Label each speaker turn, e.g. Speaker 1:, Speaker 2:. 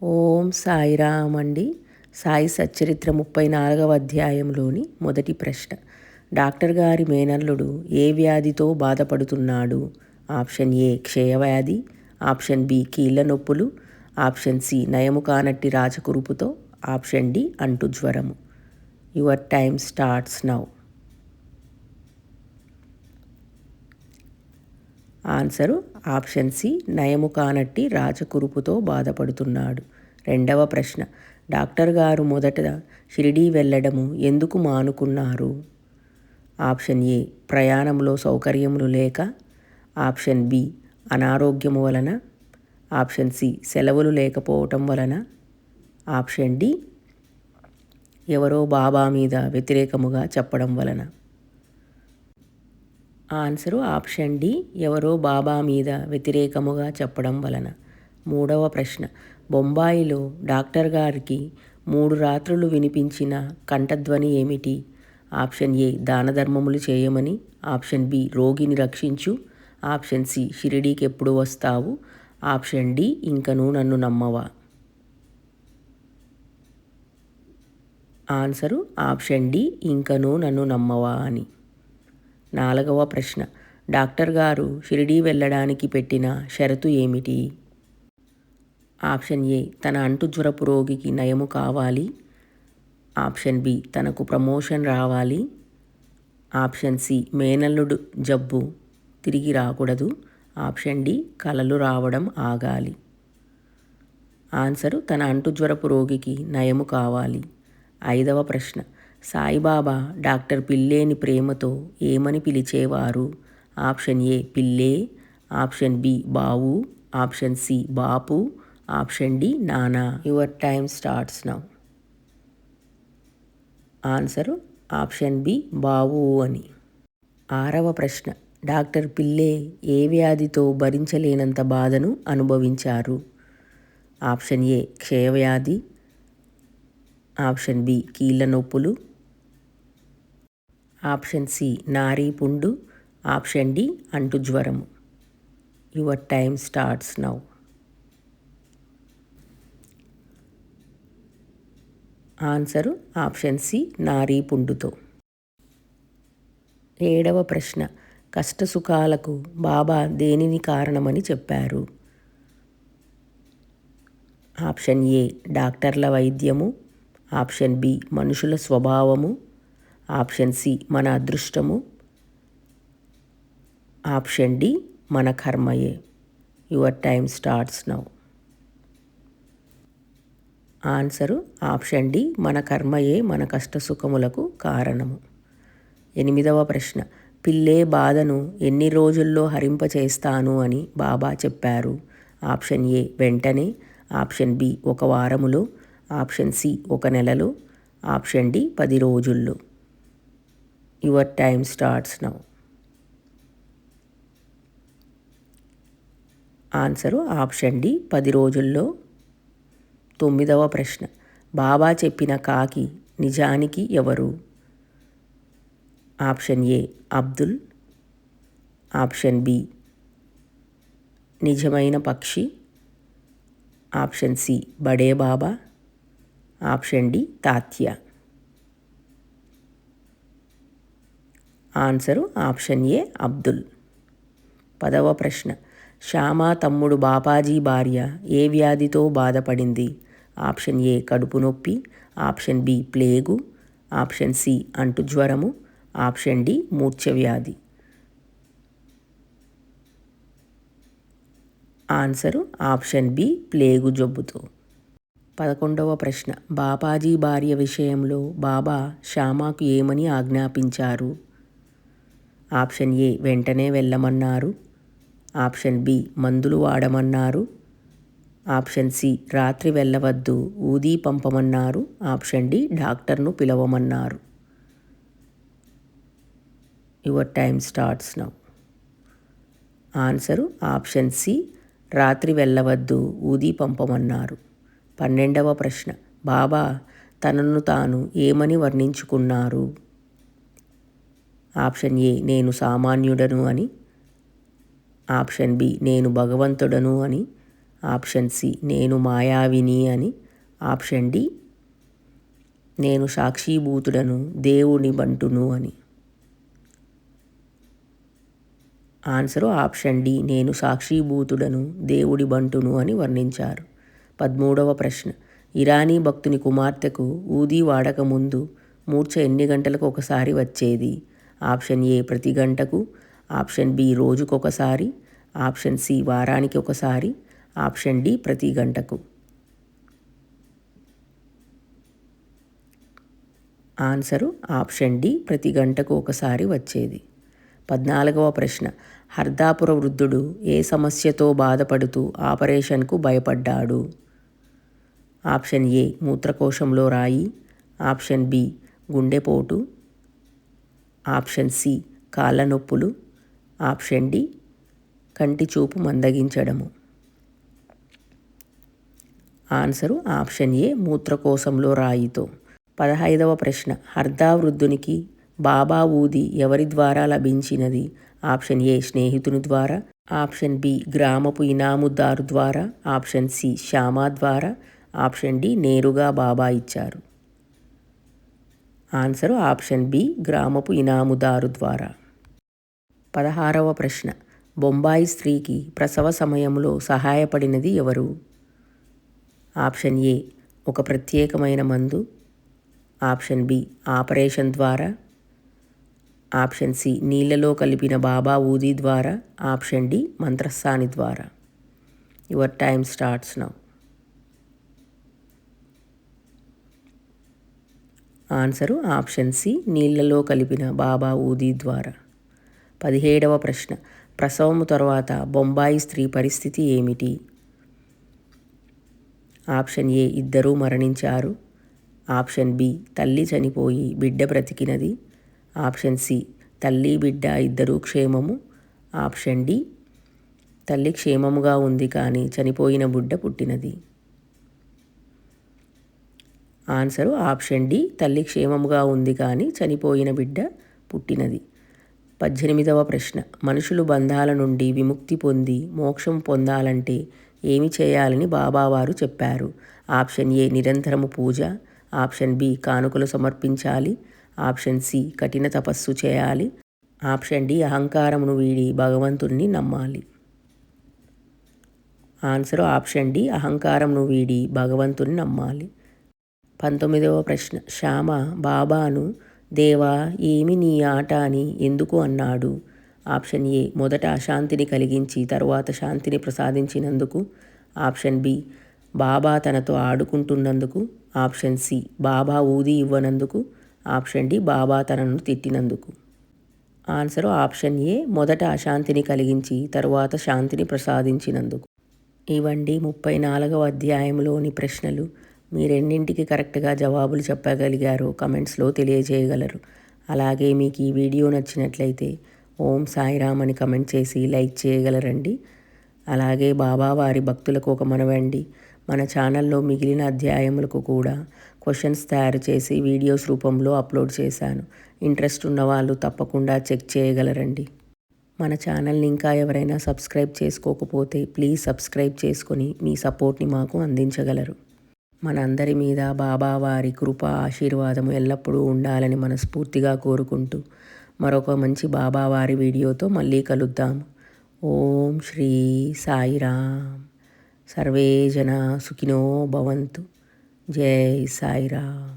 Speaker 1: ఓం సాయిరామ్ అండి. సాయి సచ్చరిత్ర 34వ అధ్యాయంలోని మొదటి ప్రశ్న. డాక్టర్ గారి మేనల్లుడు ఏ వ్యాధితో బాధపడుతున్నాడు? ఆప్షన్ ఏ క్షయవ్యాధి, ఆప్షన్ బి కీళ్ళ నొప్పులు, ఆప్షన్ సి నయము కానట్టి రాచకురుపుతో, ఆప్షన్ డి అంటు జ్వరము. Your time starts now. Answer option C నయము కానట్టి రాచకురుపుతో బాధపడుతున్నాడు. రెండవ ప్రశ్న. డాక్టర్ గారు మొదట షిరిడీ వెళ్ళడము ఎందుకు మానుకున్నారు? ఆప్షన్ ఏ ప్రయాణంలో సౌకర్యములు లేక, ఆప్షన్ బి అనారోగ్యము వలన, ఆప్షన్ సి సెలవులు లేకపోవటం వలన, ఆప్షన్ డి ఎవరో బాబా మీద వ్యతిరేకముగా చెప్పడం వలన. ఆన్సరు ఆప్షన్ డి ఎవరో బాబా మీద వ్యతిరేకముగా చెప్పడం వలన. మూడవ ప్రశ్న. బొంబాయిలో డాక్టర్ గారికి 3 రాత్రులు వినిపించిన కంఠధ్వని ఏమిటి? ఆప్షన్ ఏ దానధర్మములు చేయమని, ఆప్షన్ బి రోగిని రక్షించు, ఆప్షన్ సి షిరిడీకి ఎప్పుడు వస్తావు, ఆప్షన్ డి ఇంకనూ నన్ను నమ్మవా. ఆన్సరు ఆప్షన్ డి ఇంకనూ నన్ను నమ్మవా అని. నాలుగవ ప్రశ్న. డాక్టర్ గారు షిరిడీ వెళ్ళడానికి పెట్టిన షరతు ఏమిటి? ఆప్షన్ ఏ తన అంటు జ్వరపు రోగికి నయము కావాలి, ఆప్షన్ బి తనకు ప్రమోషన్ రావాలి, ఆప్షన్ సి మేనల్లుడు జబ్బు తిరిగి రాకూడదు, ఆప్షన్ డి కలలు రావడం ఆగాలి. ఆన్సరు తన అంటు జ్వరపు రోగికి నయము కావాలి. ఐదవ ప్రశ్న. సాయిబాబా డాక్టర్ పిల్లేని ప్రేమతో ఏమని పిలిచేవారు? ఆప్షన్ ఏ పిల్లే, ఆప్షన్ బి బావు, ఆప్షన్ సి బాపు, ఆప్షన్ డి నానా. Your time starts now. Answer option B బావు అని. ఆరవ ప్రశ్న. డాక్టర్ పిల్లే ఏ వ్యాధితో భరించలేనంత బాధను అనుభవించారు? ఆప్షన్ ఏ క్షయవ్యాధి, ఆప్షన్ బి కీళ్ళ నొప్పులు, ఆప్షన్ సి నారీ పుండు, ఆప్షన్ డి అంటు జ్వరము. Your time starts now. Answer option C నారీ పుండుతో. ఏడవ ప్రశ్న. కష్టసుఖాలకు బాబా దేనిని కారణమని చెప్పారు? ఆప్షన్ ఏ డాక్టర్ల వైద్యము, ఆప్షన్ బి మనుషుల స్వభావము, ఆప్షన్ సి మన అదృష్టము, ఆప్షన్ డి మన కర్మయే. Your time starts now. Answer option D మన కర్మయే మన కష్టసుఖములకు కారణము. ఎనిమిదవ ప్రశ్న. పిల్లే బాధను ఎన్ని రోజుల్లో హరింపచేస్తాను అని బాబా చెప్పారు? ఆప్షన్ ఏ వెంటనే, ఆప్షన్ బి 1 వారములో, ఆప్షన్ సి 1 నెలలో, ఆప్షన్ డి 10 రోజుల్లో. Your time starts now. Answer option D 10 రోజుల్లో. తొమ్మిదవ ప్రశ్న. బాబా చెప్పిన కాకి నిజానికి ఎవరు? Option A Abdul, option B నిజమైన పక్షి, option C Bade Baba, option D Tatya. Answer option A Abdul. 10వ ప్రశ్న. శ్యామా తమ్ముడు బాపాజీ భార్య ఏ వ్యాధితో బాధపడింది? ఆప్షన్ ఏ కడుపు నొప్పి, option B plague, option C అంటు జ్వరము, ఆప్షన్ డి మూర్ఛ వ్యాధి. ఆన్సరు ఆప్షన్ బి ప్లేగు జబ్బుతో. 11వ ప్రశ్న. బాపాజీ భార్య విషయంలో బాబా శ్యామాకు ఏమని ఆజ్ఞాపించారు? ఆప్షన్ ఏ వెంటనే వెళ్ళమన్నారు, ఆప్షన్ బి మందులు వాడమన్నారు, ఆప్షన్ సి రాత్రి వెళ్ళవద్దు ఊదీ పంపమన్నారు, ఆప్షన్ డి డాక్టర్ను పిలవమన్నారు. Your time starts now. Answer option C రాత్రి వెళ్ళవద్దు ఊదీ పంపమన్నారు. 12వ ప్రశ్న. బాబా తనను తాను ఏమని వర్ణించుకున్నారు? ఆప్షన్ ఏ నేను సామాన్యుడను అని, ఆప్షన్ బి నేను భగవంతుడను అని, ఆప్షన్ సి నేను మాయావిని అని. ఆప్షన్ డి నేను సాక్షిభూతుడను దేవుని బంటును అని. ఆన్సరు ఆప్షన్ డి నేను సాక్షిభూతుడను దేవుడి బంటును అని వర్ణించారు. 13వ ప్రశ్న ఇరానీ భక్తుని కుమార్తెకు ఊదీ వాడకముందు మూర్ఛ ఎన్ని గంటలకు ఒకసారి వచ్చేది? ఆప్షన్ ఏ ప్రతి గంటకు, ఆప్షన్ బి రోజుకొకసారి, ఆప్షన్ సి వారానికి ఒకసారి, ఆప్షన్ డి ప్రతి గంటకు. ఆన్సరు ఆప్షన్ డి ప్రతి గంటకు ఒకసారి వచ్చేది. 14వ ప్రశ్న హర్దాపుర వృద్ధుడు ఏ సమస్యతో బాధపడుతూ ఆపరేషన్కు భయపడ్డాడు? ఆప్షన్ ఏ మూత్రకోశంలో రాయి, ఆప్షన్ బి గుండెపోటు, ఆప్షన్ సి కాళ్ళ నొప్పులు, ఆప్షన్ డి కంటి చూపు మందగించడము. ఆన్సరు ఆప్షన్ ఏ మూత్రకోశంలో రాయితో. 15వ ప్రశ్న హర్దా వృద్ధునికి బాబా ఊది ఎవరి ద్వారా లభించినది? ఆప్షన్ ఏ స్నేహితుని ద్వారా, ఆప్షన్ బి గ్రామపు ఇనాముదారు ద్వారా, ఆప్షన్ సి శ్యామ ద్వారా, ఆప్షన్ డి నేరుగా బాబా ఇచ్చారు. ఆన్సరు ఆప్షన్ బి గ్రామపు ఇనాముదారు ద్వారా. 16వ ప్రశ్న బొంబాయి స్త్రీకి ప్రసవ సమయంలో సహాయపడినది ఎవరు? ఆప్షన్ ఏ ఒక ప్రత్యేకమైన మందు, ఆప్షన్ బి ఆపరేషన్ ద్వారా, ఆప్షన్ సి నీళ్ళలో కలిపిన బాబా ఊదీ ద్వారా, ఆప్షన్ డి మంత్రస్థాని ద్వారా. Your time starts now. Answer option C నీళ్ళలో కలిపిన బాబా ఊదీ ద్వారా. 17వ ప్రశ్న ప్రసవము తర్వాత బొంబాయి స్త్రీ పరిస్థితి ఏమిటి? ఆప్షన్ ఏ ఇద్దరూ మరణించారు, ఆప్షన్ బి తల్లి చనిపోయి బిడ్డ బ్రతికినది, ఆప్షన్ సి తల్లి బిడ్డ ఇద్దరూ క్షేమము, ఆప్షన్ డి తల్లి క్షేమముగా ఉంది కానీ చనిపోయిన బిడ్డ పుట్టినది. ఆన్సరు ఆప్షన్ డి తల్లి క్షేమముగా ఉంది కానీ చనిపోయిన బిడ్డ పుట్టినది. 18వ ప్రశ్న మనుషులు బంధాల నుండి విముక్తి పొంది మోక్షం పొందాలంటే ఏమి చేయాలని బాబావారు చెప్పారు? ఆప్షన్ ఏ నిరంతరము పూజ, ఆప్షన్ బి కానుకలు సమర్పించాలి, ఆప్షన్ సి కఠిన తపస్సు చేయాలి, ఆప్షన్ డి అహంకారమును వీడి భగవంతుణ్ణి నమ్మాలి. ఆన్సరు ఆప్షన్ డి అహంకారమును వీడి భగవంతుని నమ్మాలి. 19వ ప్రశ్న శ్యామ బాబాను దేవా ఏమి నీ ఆట అని ఎందుకు అన్నాడు? ఆప్షన్ ఏ మొదట అశాంతిని కలిగించి తరువాత శాంతిని ప్రసాదించినందుకు, ఆప్షన్ బి బాబా తనతో ఆడుకుంటున్నందుకు, ఆప్షన్ సి బాబా ఊది ఇవ్వనందుకు, ఆప్షన్ డి బాబా తనను తిట్టినందుకు. ఆన్సరు ఆప్షన్ ఏ మొదట అశాంతిని కలిగించి తరువాత శాంతిని ప్రసాదించినందుకు. ఇవండి 34వ అధ్యాయంలోని ప్రశ్నలు. మీరెన్నింటికి కరెక్ట్గా జవాబులు చెప్పగలిగారో కమెంట్స్లో తెలియజేయగలరు. అలాగే మీకు ఈ వీడియో నచ్చినట్లయితే ఓం సాయిరామ్ అని కమెంట్ చేసి లైక్ చేయగలరండి. అలాగే బాబా వారి భక్తులకు ఒక మనవండి, మన ఛానల్లో మిగిలిన అధ్యాయములకు కూడా క్వశ్చన్స్ తయారు చేసి వీడియోస్ రూపంలో అప్లోడ్ చేశాను. ఇంట్రెస్ట్ ఉన్న వాళ్ళు తప్పకుండా చెక్ చేయగలరండి. మన ఛానల్ని ఇంకా ఎవరైనా సబ్స్క్రైబ్ చేసుకోకపోతే ప్లీజ్ సబ్స్క్రైబ్ చేసుకొని మీ సపోర్ట్ని మాకు అందించగలరు. మనందరి మీద బాబా వారి కృప ఆశీర్వాదము ఎల్లప్పుడూ ఉండాలని మనస్ఫూర్తిగా కోరుకుంటూ మరొక మంచి బాబా వారి వీడియోతో మళ్ళీ కలుద్దాం. ఓం శ్రీ సాయిరామ్. సర్వే జనా సుఖినో భవంతు. జై సాయిరామ్.